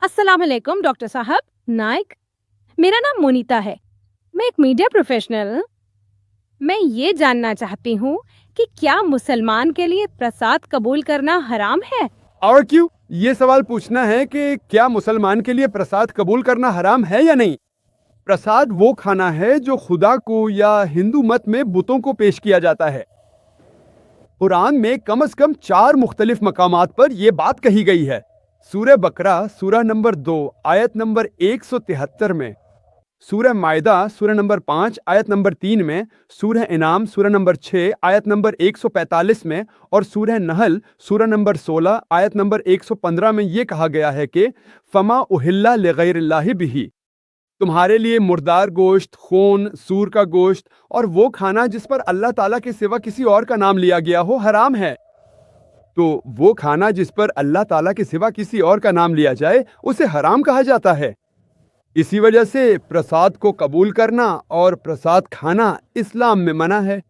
अस्सलाम वालेकुम डॉक्टर साहब नाइक। मेरा नाम मोनीता है, मैं एक मीडिया प्रोफेशनल। मैं ये जानना चाहती हूँ कि क्या मुसलमान के लिए प्रसाद कबूल करना हराम है? और क्यों? ये सवाल पूछना है कि क्या मुसलमान के लिए प्रसाद कबूल करना हराम है या नहीं। प्रसाद वो खाना है जो खुदा को या हिंदू मत में बुतों को पेश किया जाता है। कुरान में कम से कम 4 मुख्तलिफ मकामात पर यह बात कही गई है। सूरह बकरा सूरह नंबर 2 आयत नंबर 173 में, सूरह मायदा सूरह नंबर 5 आयत नंबर 3 में, सूरह इनाम सूरह नंबर 6 आयत नंबर 145 में और सूरह नहल सूरह नंबर 16 आयत नंबर 115 में ये कहा गया है कि फमा उहिल्ला लिगैरिल्लाहि बिही, तुम्हारे लिए मुर्दार गोश्त, खून, सूर का गोश्त और वो खाना जिस पर अल्लाह ताला के सिवा किसी और का नाम लिया गया हो हराम है। तो वो खाना जिस पर अल्लाह ताला के सिवा किसी और का नाम लिया जाए उसे हराम कहा जाता है। इसी वजह से प्रसाद को कबूल करना और प्रसाद खाना इस्लाम में मना है।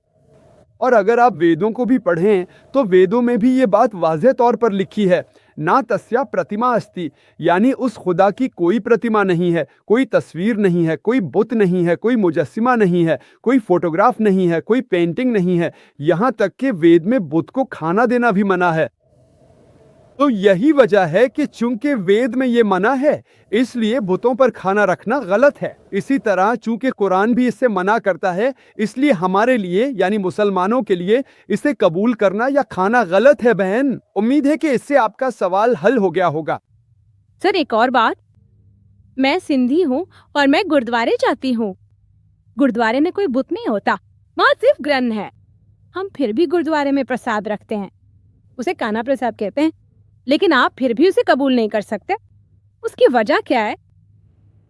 और अगर आप वेदों को भी पढ़ें तो वेदों में भी ये बात वाज़ेह तौर पर लिखी है, ना तस्या प्रतिमा अस्ति, यानी उस खुदा की कोई प्रतिमा नहीं है, कोई तस्वीर नहीं है, कोई बुत नहीं है, कोई मुजस्सिमा नहीं है, कोई फोटोग्राफ नहीं है, कोई पेंटिंग नहीं है। यहाँ तक कि वेद में बुत को खाना देना भी मना है। तो यही वजह है कि चूंकि वेद में ये मना है इसलिए बुतों पर खाना रखना गलत है। इसी तरह चूंकि कुरान भी इससे मना करता है इसलिए हमारे लिए यानी मुसलमानों के लिए इसे कबूल करना या खाना गलत है। बहन, उम्मीद है कि इससे आपका सवाल हल हो गया होगा। सर एक और बात, मैं सिंधी हूँ और मैं गुरुद्वारे जाती हूँ। गुरुद्वारे में कोई बुत नहीं होता, वहाँ सिर्फ ग्रंथ है। हम फिर भी गुरुद्वारे में प्रसाद रखते हैं, उसे काना प्रसाद कहते हैं, लेकिन आप फिर भी उसे कबूल नहीं कर सकते। उसकी वजह क्या है?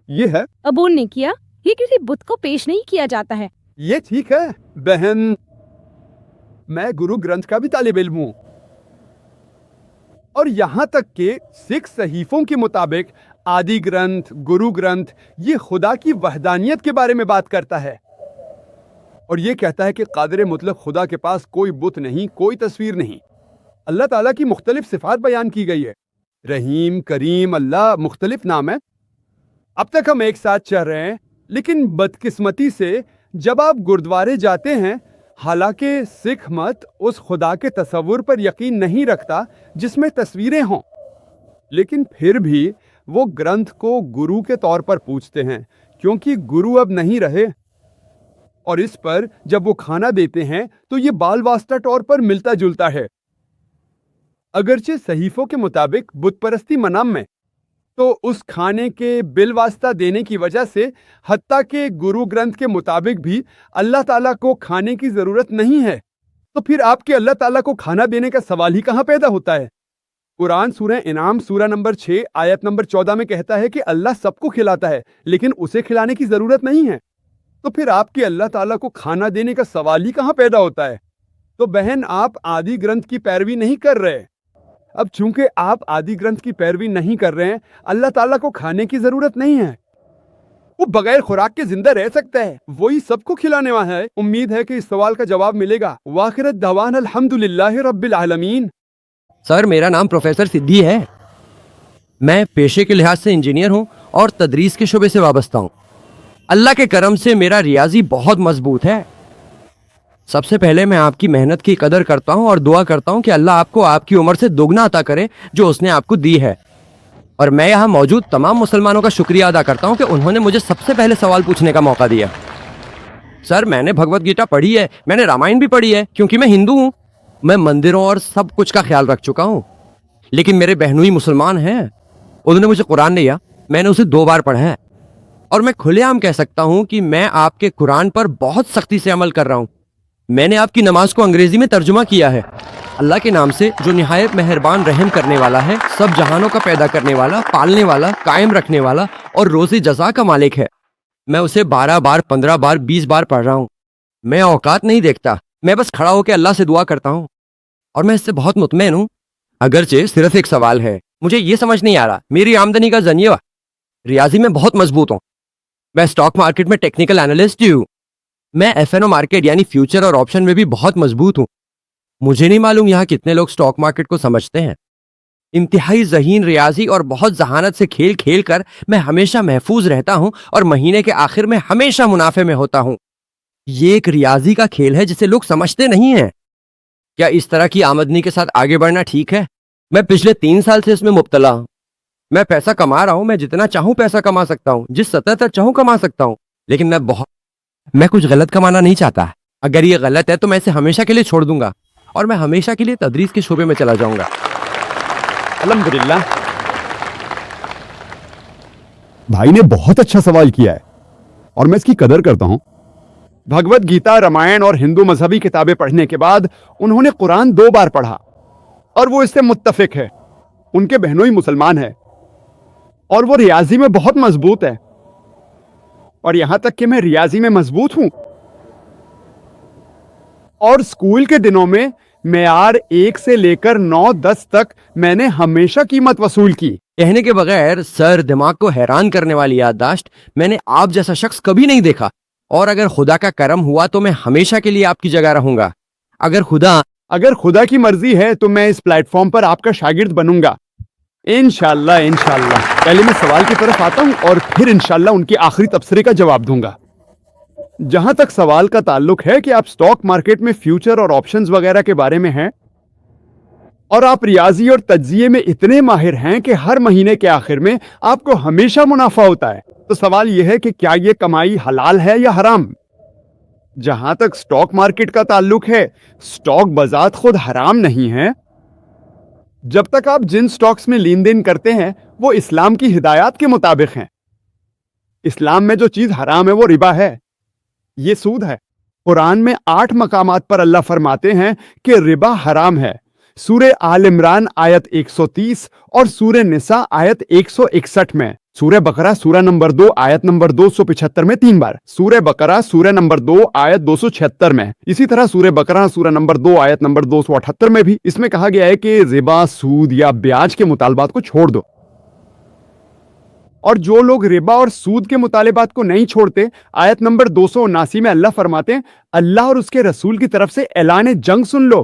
ये है, कबूल नहीं किया, ये किसी बुत को पेश नहीं किया जाता है। ये ठीक है बहन, मैं गुरु ग्रंथ का भी तालिब इल्म हूँ और यहाँ तक कि सिख सहीफों के मुताबिक आदि ग्रंथ, गुरु ग्रंथ ये खुदा की वहदानियत के बारे में बात करता है और ये कहता है कि कादिर मुतलक खुदा के पास कोई बुत नहीं, कोई तस्वीर नहीं। अल्लाह ताला की मुख्तलिफ सिफात बयान की गई है। रहीम, करीम, अल्लाह मुख्तलिफ नाम है। अब तक हम एक साथ चल रहे हैं, लेकिन बदकिस्मती से जब आप गुरुद्वारे जाते हैं, हालांकि सिख मत उस खुदा के तसव्वुर पर यकीन नहीं रखता जिसमें तस्वीरें हों, लेकिन फिर भी वो ग्रंथ को गुरु के तौर पर पूजते हैं क्योंकि गुरु अब नहीं रहे। और इस पर जब वो खाना देते हैं तो ये बाल वास्ता तौर पर मिलता जुलता है। अगरचे सहीफों के मुताबिक बुत परस्ती मनाम में, तो उस खाने के बिल वास्ता देने की वजह से हत्ता के गुरु ग्रंथ के मुताबिक भी अल्लाह ताला को खाने की ज़रूरत नहीं है। तो फिर आपके अल्लाह ताला को खाना देने का सवाल ही कहाँ पैदा होता है? कुरान सूरह इनाम सूरह नंबर 6 आयत नंबर 14 में कहता है कि अल्लाह सबको खिलाता है लेकिन उसे खिलाने की ज़रूरत नहीं है। तो फिर आपके अल्लाह ताला को खाना देने का सवाल ही कहाँ पैदा होता है? तो बहन, आप आदि ग्रंथ की पैरवी नहीं कर रहे। अब चूंकि आप आदि ग्रंथ की पैरवी नहीं कर रहे हैं, अल्लाह ताला को खाने की जरूरत नहीं है। वो बगैर खुराक के जिंदा रह सकता है, वही सबको खिलाने वाला है। उम्मीद है कि इस सवाल का जवाब मिलेगा। वाखिरत दवान अल्हम्दुलिल्लाहि रब्बिल आलमीन। सर मेरा नाम प्रोफेसर सिद्दी है। मैं पेशे के लिहाज से इंजीनियर हूँ और तदरीस के शुबे से वाबस्ता हूँ। अल्लाह के करम से मेरा रियाजी बहुत मजबूत है। सबसे पहले मैं आपकी मेहनत की कदर करता हूँ और दुआ करता हूँ कि अल्लाह आपको आपकी उम्र से दोगुना अता करे जो उसने आपको दी है। और मैं यहाँ मौजूद तमाम मुसलमानों का शुक्रिया अदा करता हूँ कि उन्होंने मुझे सबसे पहले सवाल पूछने का मौका दिया। सर मैंने भगवत गीता पढ़ी है, मैंने रामायण भी पढ़ी है क्योंकि मैं हिंदू हूँ। मैं मंदिरों और सब कुछ का ख्याल रख चुका हूँ। लेकिन मेरे बहनोई मुसलमान हैं, उन्होंने मुझे कुरान नहीं दिया, मैंने उसे 2 बार पढ़ा है। और मैं खुलेआम कह सकता हूँ कि मैं आपके कुरान पर बहुत सख्ती से अमल कर रहा हूँ। मैंने आपकी नमाज को अंग्रेजी में तर्जुमा किया है। अल्लाह के नाम से जो निहायत मेहरबान रहम करने वाला है, सब जहानों का पैदा करने वाला, पालने वाला, कायम रखने वाला और रोज़े जज़ा का मालिक है। मैं उसे 12 बार, 15 बार, 20 बार पढ़ रहा हूँ। मैं औकात नहीं देखता, मैं बस खड़ा होकर अल्लाह से दुआ करता हूँ और मैं इससे बहुत मुतमईन हूँ। अगरचे सिर्फ एक सवाल है, मुझे ये समझ नहीं आ रहा मेरी आमदनी का जरिया। रियाजी में बहुत मजबूत हूँ। मैं स्टॉक मार्केट में टेक्निकल एनालिस्ट ही हूँ। मैं एफएनओ मार्केट यानी फ्यूचर और ऑप्शन में भी बहुत मजबूत हूँ। मुझे नहीं मालूम यहाँ कितने लोग स्टॉक मार्केट को समझते हैं। انتہائی ذہین ریاضی اور بہت ذہانت سے کھیل کھیل کر میں ہمیشہ محفوظ رہتا ہوں اور مہینے کے آخر میں ہمیشہ منافع میں ہوتا ہوں۔ یہ ایک ریاضی کا کھیل ہے جسے لوگ سمجھتے نہیں ہیں۔ کیا اس طرح کی آمدنی کے ساتھ آگے بڑھنا ٹھیک ہے؟ میں پچھلے 3 سال سے اس میں مبتلا ہوں۔ میں پیسہ کما رہا ہوں، میں جتنا چاہوں پیسہ کما سکتا ہوں، جس سطح تک چاہوں کما سکتا ہوں، لیکن میں کچھ غلط کمانا نہیں چاہتا۔ اگر یہ غلط ہے تو میں اسے ہمیشہ کے لیے چھوڑ دوں گا اور میں ہمیشہ کے لیے تدریس کے شعبے میں چلا جاؤں گا۔ الحمدللہ، بھائی نے بہت اچھا سوال کیا ہے اور میں اس کی قدر کرتا ہوں۔ بھگوت گیتا، رامائن اور ہندو مذہبی کتابیں پڑھنے کے بعد انہوں نے قرآن 2 بار پڑھا اور وہ اس سے متفق ہے۔ ان کے بہنوئی مسلمان ہے اور وہ ریاضی میں بہت مضبوط ہے، اور یہاں تک کہ میں ریاضی میں مضبوط ہوں، اور اسکول کے دنوں میں معیار 1 سے لے کر 9-10 تک میں نے ہمیشہ قیمت وصول کی۔ کہنے کے بغیر سر، دماغ کو حیران کرنے والی یادداشت، میں نے آپ جیسا شخص کبھی نہیں دیکھا، اور اگر خدا کا کرم ہوا تو میں ہمیشہ کے لیے آپ کی جگہ رہوں گا۔ اگر خدا کی مرضی ہے تو میں اس پلیٹ فارم پر آپ کا شاگرد بنوں گا، انشاءاللہ۔ انشاءاللہ پہلے میں سوال کی طرف آتا ہوں اور پھر انشاءاللہ ان کے آخری تبصرے کا جواب دوں گا۔ جہاں تک سوال کا تعلق ہے کہ آپ سٹاک مارکیٹ میں فیوچر اور آپشنز وغیرہ کے بارے میں ہیں، اور آپ ریاضی اور تجزیے میں اتنے ماہر ہیں کہ ہر مہینے کے آخر میں آپ کو ہمیشہ منافع ہوتا ہے، تو سوال یہ ہے کہ کیا یہ کمائی حلال ہے یا حرام؟ جہاں تک سٹاک مارکیٹ کا تعلق ہے، سٹاک بذات خود حرام نہیں ہے، جب تک آپ جن سٹاکس میں لین دین کرتے ہیں وہ اسلام کی ہدایات کے مطابق ہیں۔ اسلام میں جو چیز حرام ہے وہ ربا ہے، یہ سود ہے۔ قرآن میں 8 مقامات پر اللہ فرماتے ہیں کہ ربا حرام ہے۔ سورہ آل عمران آیت 130 اور سورہ نساء آیت 161 میں، سورہ بقرہ سورہ نمبر 2 آیت نمبر 275 میں 3 بار، سورہ بقرہ سورہ نمبر 2 آیت 276 میں، اسی طرح سورہ بقرہ سورہ نمبر 2 آیت نمبر 278 میں بھی اس میں کہا گیا ہے کہ ربا، سود یا بیاج کے مطالبات کو چھوڑ دو۔ اور جو لوگ ربا اور سود کے مطالبات کو نہیں چھوڑتے، آیت نمبر 279 میں اللہ فرماتے ہیں، اللہ اور اس کے رسول کی طرف سے اعلان جنگ سن لو۔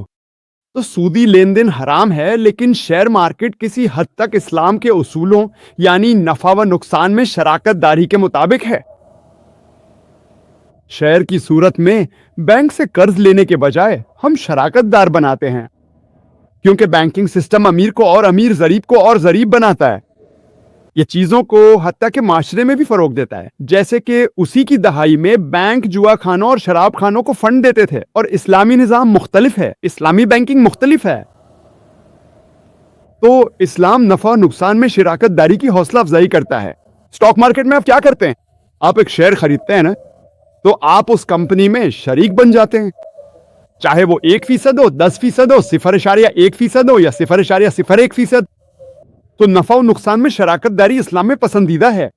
تو سودی لین دین حرام ہے، لیکن شیئر مارکیٹ کسی حد تک اسلام کے اصولوں یعنی نفع و نقصان میں شراکت داری کے مطابق ہے۔ شیئر کی صورت میں بینک سے قرض لینے کے بجائے ہم شراکت دار بناتے ہیں، کیونکہ بینکنگ سسٹم امیر کو اور امیر ضریب کو اور ضریب بناتا ہے۔ یہ چیزوں کو حتیٰ کہ معاشرے میں بھی فروغ دیتا ہے، جیسے کہ اسی کی دہائی میں بینک جوا خانوں اور شراب خانوں کو فنڈ دیتے تھے، اور اسلامی نظام مختلف ہے، اسلامی بینکنگ مختلف ہے۔ تو اسلام نفع و نقصان میں شراکت داری کی حوصلہ افزائی کرتا ہے۔ سٹاک مارکیٹ میں آپ کیا کرتے ہیں؟ آپ ایک شیئر خریدتے ہیں نا، تو آپ اس کمپنی میں شریک بن جاتے ہیں، چاہے وہ 1% ہو، 10% ہو، 0.1% ہو یا 0.01%۔ تو نفع و نقصان میں شراکت داری اسلام میں پسندیدہ ہے۔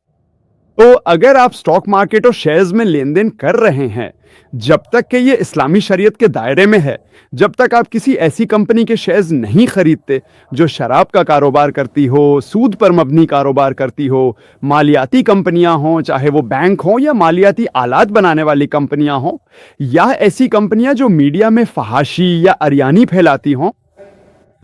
تو اگر آپ سٹاک مارکیٹ اور شیئرز میں لین دین کر رہے ہیں، جب تک کہ یہ اسلامی شریعت کے دائرے میں ہے، جب تک آپ کسی ایسی کمپنی کے شیئرز نہیں خریدتے جو شراب کا کاروبار کرتی ہو، سود پر مبنی کاروبار کرتی ہو، مالیاتی کمپنیاں ہوں، چاہے وہ بینک ہوں یا مالیاتی آلات بنانے والی کمپنیاں ہوں، یا ایسی کمپنیاں جو میڈیا میں فحاشی یا اریانی پھیلاتی ہوں،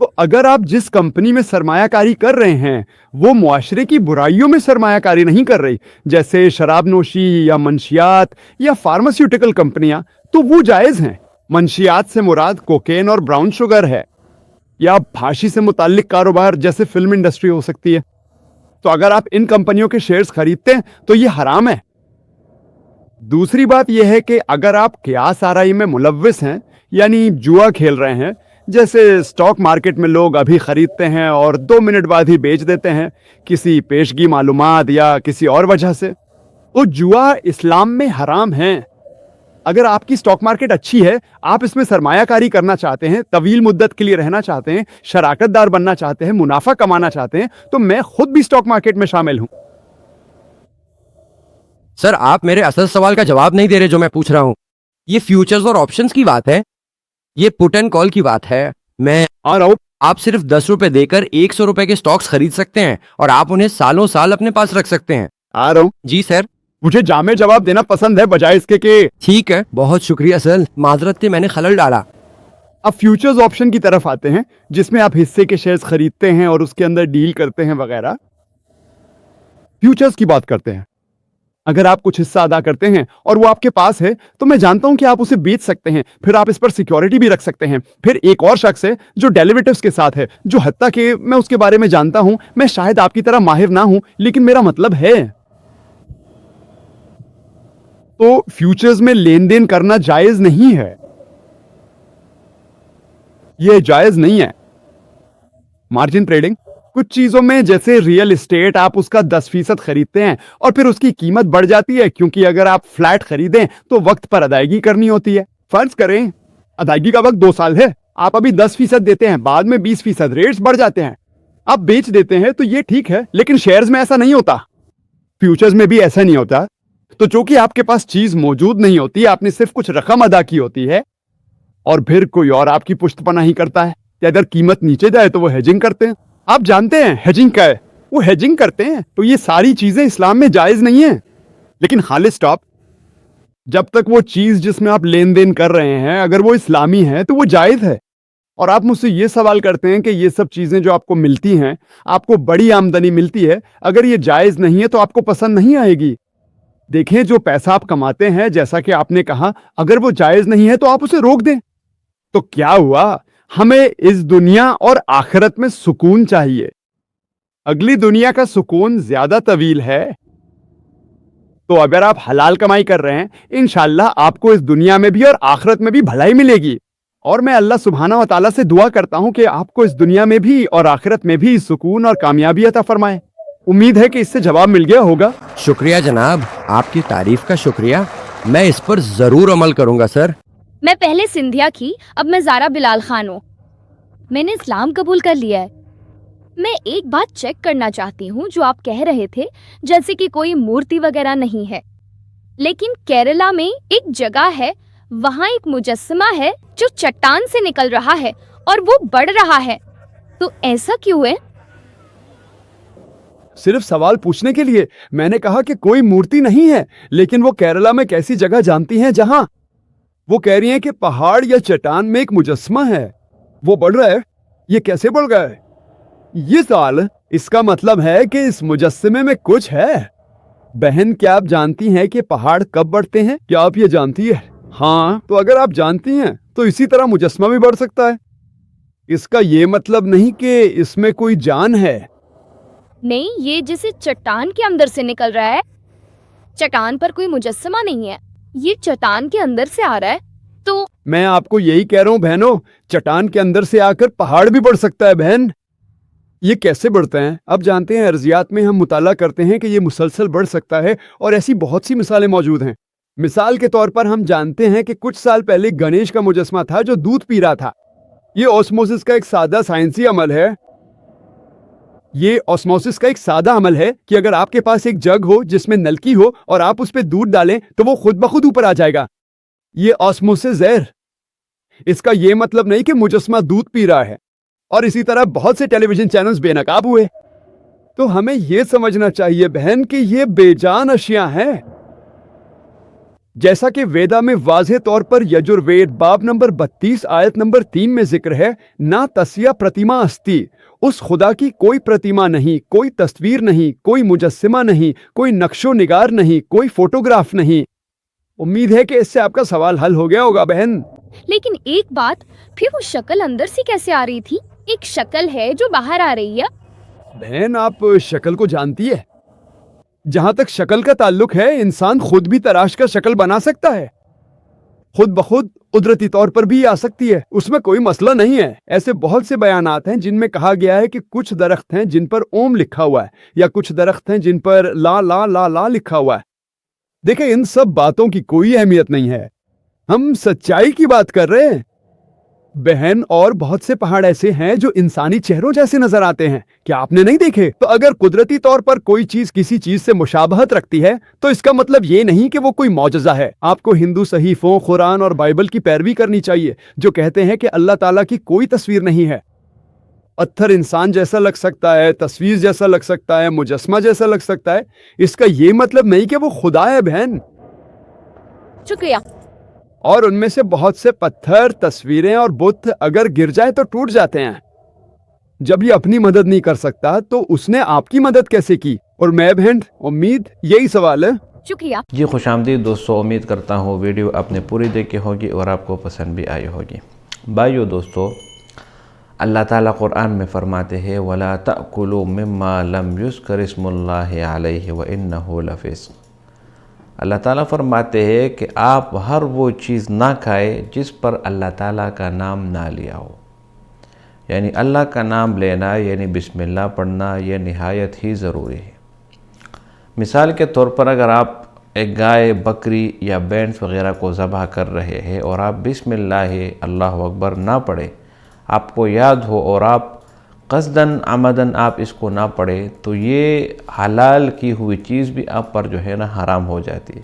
تو اگر آپ جس کمپنی میں سرمایہ کاری کر رہے ہیں وہ معاشرے کی برائیوں میں سرمایہ کاری نہیں کر رہی، جیسے شراب نوشی یا منشیات یا فارماسیوٹیکل کمپنیاں، تو وہ جائز ہیں۔ منشیات سے مراد کوکین اور براؤن شوگر ہے، یا پھانسی سے متعلق کاروبار جیسے فلم انڈسٹری ہو سکتی ہے۔ تو اگر آپ ان کمپنیوں کے شیئرز خریدتے ہیں تو یہ حرام ہے۔ دوسری بات یہ ہے کہ اگر آپ قیاس آرائی میں ملوث ہیں، یعنی جوا کھیل رہے ہیں، جیسے سٹاک مارکیٹ میں لوگ ابھی خریدتے ہیں اور 2 منٹ بعد ہی بیچ دیتے ہیں کسی پیشگی معلومات یا کسی اور وجہ سے، تو جوا اسلام میں حرام ہیں۔ اگر آپ کی سٹاک مارکیٹ اچھی ہے، آپ اس میں سرمایہ کاری کرنا چاہتے ہیں، طویل مدت کے لیے رہنا چاہتے ہیں، شراکت دار بننا چاہتے ہیں، منافع کمانا چاہتے ہیں، تو میں خود بھی سٹاک مارکیٹ میں شامل ہوں۔ سر، آپ میرے اصل سوال کا جواب نہیں دے رہے جو میں پوچھ رہا ہوں۔ یہ فیوچرز اور آپشنز کی بات ہے، یہ پٹ اینڈ کال کی بات ہے۔ میں آ رہا ہوں۔ آپ صرف 10 روپے دے کر 100 روپے کے سٹاکس خرید سکتے ہیں اور آپ انہیں سالوں سال اپنے پاس رکھ سکتے ہیں۔ آ رہا ہوں۔ جی سر۔ مجھے جامع جواب دینا پسند ہے بجائے اس کے کہ ٹھیک ہے، بہت شکریہ سر، معذرت کہ میں نے خلل ڈالا۔ अब फ्यूचर्स ऑप्शन की तरफ आते हैं, जिसमें आप हिस्से के शेयर्स खरीदते हैं और उसके अंदर डील करते हैं वगैरह। फ्यूचर्स की बात करते हैं। अगर आप कुछ हिस्सा अदा करते हैं और वो आपके पास है, तो मैं जानता हूं कि आप उसे बेच सकते हैं, फिर आप इस पर सिक्योरिटी भी रख सकते हैं। फिर एक और शख्स है जो डेरिवेटिव्स के साथ है, जो हत्ता कि मैं उसके बारे में जानता हूं। मैं शायद आपकी तरह माहिर ना हूं, लेकिन मेरा मतलब है। तो फ्यूचर्स में लेन देन करना जायज नहीं है, यह जायज नहीं है। मार्जिन ट्रेडिंग, कुछ चीजों में जैसे रियल एस्टेट, आप उसका 10% खरीदते हैं और फिर उसकी कीमत बढ़ जाती है, क्योंकि अगर आप फ्लैट खरीदें तो वक्त पर अदायगी करनी होती है। फर्ज करें अदायगी का वक्त 2 साल है, आप अभी 10% देते हैं, बाद में 20% रेट्स बढ़ जाते हैं, आप बेच देते हैं, तो ये ठीक है। लेकिन शेयर्स में ऐसा नहीं होता, फ्यूचर्स में भी ऐसा नहीं होता। तो जो कि आपके पास चीज मौजूद नहीं होती, आपने सिर्फ कुछ रकम अदा की होती है और फिर कोई और आपकी पुष्टपनाही करता है कि अगर कीमत नीचे जाए तो वो हेजिंग करते हैं। आप जानते हैं हेजिंग क्या है, वो हेजिंग करते हैं। तो ये सारी चीजें इस्लाम में जायज नहीं है। लेकिन खालिद स्टॉप, जब तक वो चीज जिसमें आप लेन देन कर रहे हैं अगर वो इस्लामी है तो वो जायज है। और आप मुझसे ये सवाल करते हैं कि ये सब चीजें जो आपको मिलती हैं, आपको बड़ी आमदनी मिलती है, अगर ये जायज नहीं है तो आपको पसंद नहीं आएगी। देखें, जो पैसा आप कमाते हैं, जैसा कि आपने कहा, अगर वो जायज नहीं है तो आप उसे रोक दें। तो क्या हुआ? हमें इस दुनिया और आखिरत में सुकून चाहिए। अगली दुनिया का सुकून ज्यादा तवील है। तो अगर आप हलाल कमाई कर रहे हैं, इंशाअल्लाह आपको इस दुनिया में भी और आखिरत में भी भलाई मिलेगी। और मैं अल्लाह सुब्हाना व तआला से दुआ करता हूं कि आपको इस दुनिया में भी और आखिरत में भी सुकून और कामयाबी अता फरमाए। उम्मीद है कि इससे जवाब मिल गया होगा। शुक्रिया जनाब, आपकी तारीफ का शुक्रिया। मैं इस पर जरूर अमल करूंगा सर। मैं पहले सिंधिया की, अब मैं ज़ारा बिलाल खान हूँ। मैंने इस्लाम कबूल कर लिया है। मैं एक बात चेक करना चाहती हूँ, जो आप कह रहे थे जैसे कि कोई मूर्ति वगैरह नहीं है, लेकिन केरला में एक जगह है, वहाँ एक मुजस्समा है जो चट्टान से निकल रहा है और वो बढ़ रहा है। तो ऐसा क्यों है? सिर्फ सवाल पूछने के लिए मैंने कहा कि कोई मूर्ति नहीं है, लेकिन वो केरला में कैसी जगह जानती हैं जहां वो कह रही हैं कि पहाड़ या चट्टान में एक मुजस्समा है, वो बढ़ रहा है। ये कैसे बढ़ गया है? ये सवाल, इसका मतलब है कि इस मुजस्समे में कुछ है। बहन, क्या आप जानती हैं कि पहाड़ कब बढ़ते हैं? क्या आप ये जानती है? हाँ, तो अगर आप जानती हैं तो इसी तरह मुजस्समा भी बढ़ सकता है। इसका ये मतलब नहीं कि इसमें कोई जान है। नहीं, ये जैसे चट्टान के अंदर से निकल रहा है। चट्टान पर कोई मुजस्समा नहीं है, ये चट्टान के अंदर से आ रहा है। तो मैं आपको यही कह रहा हूँ बहनों, चट्टान के अंदर से आकर पहाड़ भी बढ़ सकता है। बहन, ये कैसे बढ़ते हैं? अब जानते हैं, अर्जियात में हम मुताला करते हैं कि ये मुसलसल बढ़ सकता है, और ऐसी बहुत सी मिसालें मौजूद हैं। मिसाल के तौर पर हम जानते हैं कि कुछ साल पहले गणेश का मुजस्समा था जो दूध पी रहा था। ये ऑस्मोसिस का एक सादा साइंसी अमल है। ये ऑस्मोसिस का एक सादा अमल है कि अगर आपके पास एक जग हो जिसमें नलकी हो और आप उस पर दूध डालें तो वो खुद ब खुद ऊपर आ जाएगा। ये ऑस्मोसिस है। इसका ये मतलब नहीं कि मुजस्समा दूध पी रहा है। और इसी तरह बहुत से टेलीविजन चैनल्स बेनकाब हुए। तो हमें यह समझना चाहिए बहन कि ये बेजान अशिया हैं। जैसा कि वेदा में वाज़ेह तौर पर यजुर्वेद बाब नंबर 32 आयत नंबर 3 में जिक्र है, ना तस्या प्रतिमा अस्ति, उस खुदा की कोई प्रतिमा नहीं, कोई तस्वीर नहीं, कोई मुजस्सिमा नहीं, कोई नक्शो निगार नहीं, कोई फोटोग्राफ नहीं। उम्मीद है कि इससे आपका सवाल हल हो गया होगा बहन। लेकिन एक बात, फिर वो शक्ल अंदर से कैसे आ रही थी? एक शक्ल है जो बाहर आ रही है। बहन, आप शक्ल को जानती है? जहां तक शक्ल का ताल्लुक है, इंसान खुद भी तराश कर शक्ल बना सकता है। खुद बखुद कुदरती तौर पर भी आ सकती है, उसमें कोई मसला नहीं है। ऐसे बहुत से बयानात हैं जिनमें कहा गया है कि कुछ दरख्त हैं जिन पर ओम लिखा हुआ है, या कुछ दरख्त हैं जिन पर ला ला ला ला लिखा हुआ है। देखें, इन सब बातों की कोई अहमियत नहीं है। हम सच्चाई की बात कर रहे हैं बहन। और बहुत से पहाड़ ऐसे हैं जो इंसानी चेहरों जैसे नजर आते हैं। क्या आपने नहीं देखे? तो अगर कुदरती तौर पर कोई चीज किसी चीज से मुशाबहत रखती है तो इसका मतलब ये नहीं कि वो कोई मौजज़ा है। आपको हिंदू सहीफों, कुरान और बाइबल की पैरवी करनी चाहिए जो कहते हैं कि अल्लाह ताला की कोई तस्वीर नहीं है। पत्थर इंसान जैसा लग सकता है, तस्वीर जैसा लग सकता है, मुजस्समा जैसा लग सकता है। इसका ये मतलब नहीं कि वो खुदा है बहन। शुक्रिया। اور ان میں سے بہت سے پتھر، تصویریں اور بت اگر گر جائیں تو ٹوٹ جاتے ہیں۔ جب یہ اپنی مدد نہیں کر سکتا تو اس نے آپ کی مدد کیسے کی؟ اور میں بہن، امید یہی سوال ہے۔ شکریہ۔ جی خوش آمدید دوستو، امید کرتا ہوں ویڈیو آپ نے پوری دیکھی ہوگی اور آپ کو پسند بھی آئی ہوگی۔ بھائیو دوستو، اللہ تعالیٰ قرآن میں فرماتے ہیں وَلَا تَأْكُلُوا مِمَّا لَمْ يُذْكَرِ اسْمُ اللَّهِ عَلَيْهِ وَإِنَّهُ لَفِسْقٌ۔ اللہ تعالیٰ فرماتے ہیں کہ آپ ہر وہ چیز نہ کھائے جس پر اللہ تعالیٰ کا نام نہ لیا ہو۔ یعنی اللہ کا نام لینا یعنی بسم اللہ پڑھنا یہ نہایت ہی ضروری ہے۔ مثال کے طور پر اگر آپ ایک گائے، بکری یا بینس وغیرہ کو ذبح کر رہے ہیں اور آپ بسم اللہ اکبر نہ پڑھے، آپ کو یاد ہو اور آپ قصداً عمداً آپ اس کو نہ پڑھے تو یہ حلال کی ہوئی چیز بھی آپ پر جو ہے نا حرام ہو جاتی ہے۔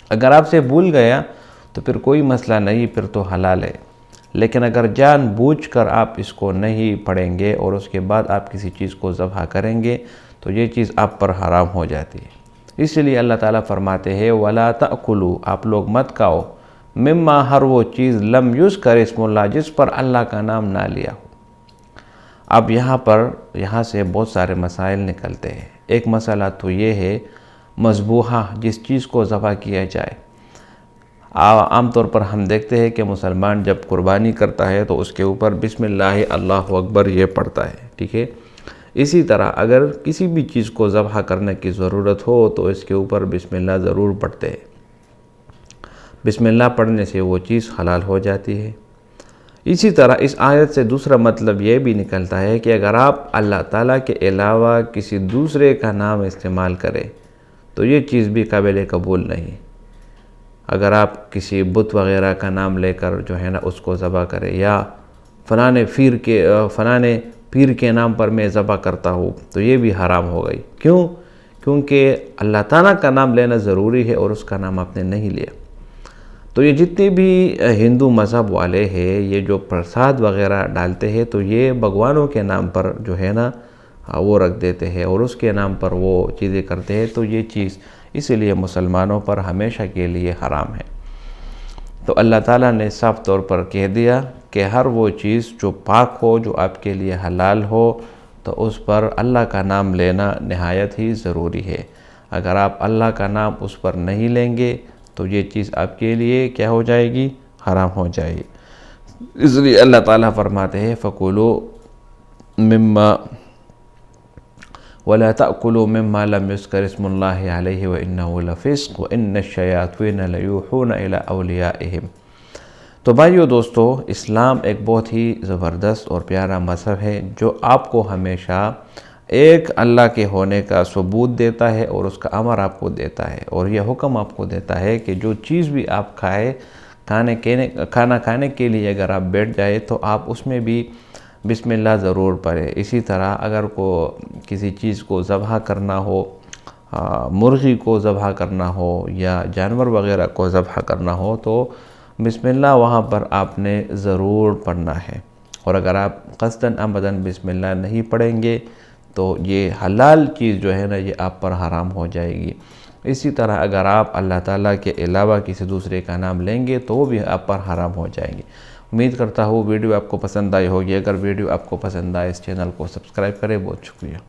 اگر آپ سے بھول گیا تو پھر کوئی مسئلہ نہیں، پھر تو حلال ہے۔ لیکن اگر جان بوجھ کر آپ اس کو نہیں پڑھیں گے اور اس کے بعد آپ کسی چیز کو ذبح کریں گے تو یہ چیز آپ پر حرام ہو جاتی ہے۔ اس لیے اللہ تعالیٰ فرماتے ہیں وَلَا تَأْكُلُوا، آپ لوگ مت کھاؤ، مما ہر وہ چیز لم یذکر اسم اللہ جس پر اللہ کا نام نہ لیا ہو۔ اب یہاں سے بہت سارے مسائل نکلتے ہیں۔ ایک مسئلہ تو یہ ہے مذبوحہ، جس چیز کو ذبح کیا جائے۔ عام طور پر ہم دیکھتے ہیں کہ مسلمان جب قربانی کرتا ہے تو اس کے اوپر بسم اللہ اکبر یہ پڑھتا ہے، ٹھیک ہے۔ اسی طرح اگر کسی بھی چیز کو ذبح کرنے کی ضرورت ہو تو اس کے اوپر بسم اللہ ضرور پڑھتے ہیں۔ بسم اللہ پڑھنے سے وہ چیز حلال ہو جاتی ہے۔ اسی طرح اس آیت سے دوسرا مطلب یہ بھی نکلتا ہے کہ اگر آپ اللہ تعالیٰ کے علاوہ کسی دوسرے کا نام استعمال کریں تو یہ چیز بھی قابل قبول نہیں۔ اگر آپ کسی بت وغیرہ کا نام لے کر جو ہے نا اس کو ذبح کریں، یا فلاں پیر کے نام پر میں ذبح کرتا ہوں تو یہ بھی حرام ہو گئی۔ کیوں؟ کیونکہ اللہ تعالیٰ کا نام لینا ضروری ہے اور اس کا نام آپ نے نہیں لیا۔ تو یہ جتنے بھی ہندو مذہب والے ہیں یہ جو پرساد وغیرہ ڈالتے ہیں تو یہ بھگوانوں کے نام پر جو ہے نا وہ رکھ دیتے ہیں اور اس کے نام پر وہ چیزیں کرتے ہیں، تو یہ چیز اس لیے مسلمانوں پر ہمیشہ کے لیے حرام ہے۔ تو اللہ تعالیٰ نے صاف طور پر کہہ دیا کہ ہر وہ چیز جو پاک ہو، جو آپ کے لیے حلال ہو، تو اس پر اللہ کا نام لینا نہایت ہی ضروری ہے۔ اگر آپ اللہ کا نام اس پر نہیں لیں گے تو یہ چیز آپ کے لیے کیا ہو جائے گی؟ حرام ہو جائے گی۔ اس لیے اللہ تعالیٰ فرماتے ہیں فَكُلُوا مِمَّا وَلَا تَأْكُلُوا مِمَّا لَمْ يُذْكَرِ اسْمُ اللَّهِ عَلَيْهِ وَإِنَّهُ لَفِسْقٌ وَإِنَّ الشَّيَاطِينَ لَيُوحُونَ إِلَىٰ أَوْلِيَائِهِمْ۔ تو بھائیو دوستو، اسلام ایک بہت ہی زبردست اور پیارا مذہب ہے جو آپ کو ہمیشہ ایک اللہ کے ہونے کا ثبوت دیتا ہے اور اس کا امر آپ کو دیتا ہے، اور یہ حکم آپ کو دیتا ہے کہ جو چیز بھی آپ کھانا کھانے کے لیے اگر آپ بیٹھ جائے تو آپ اس میں بھی بسم اللہ ضرور پڑھیں۔ اسی طرح اگر کسی چیز کو ذبح کرنا ہو، مرغی کو ذبح کرنا ہو یا جانور وغیرہ کو ذبح کرنا ہو تو بسم اللہ وہاں پر آپ نے ضرور پڑھنا ہے، اور اگر آپ قصداً عمداً بسم اللہ نہیں پڑھیں گے تو یہ حلال چیز جو ہے نا یہ آپ پر حرام ہو جائے گی۔ اسی طرح اگر آپ اللہ تعالیٰ کے علاوہ کسی دوسرے کا نام لیں گے تو وہ بھی آپ پر حرام ہو جائیں گے۔ امید کرتا ہوں ویڈیو آپ کو پسند آئی ہوگی۔ اگر ویڈیو آپ کو پسند آئے اس چینل کو سبسکرائب کریں۔ بہت شکریہ۔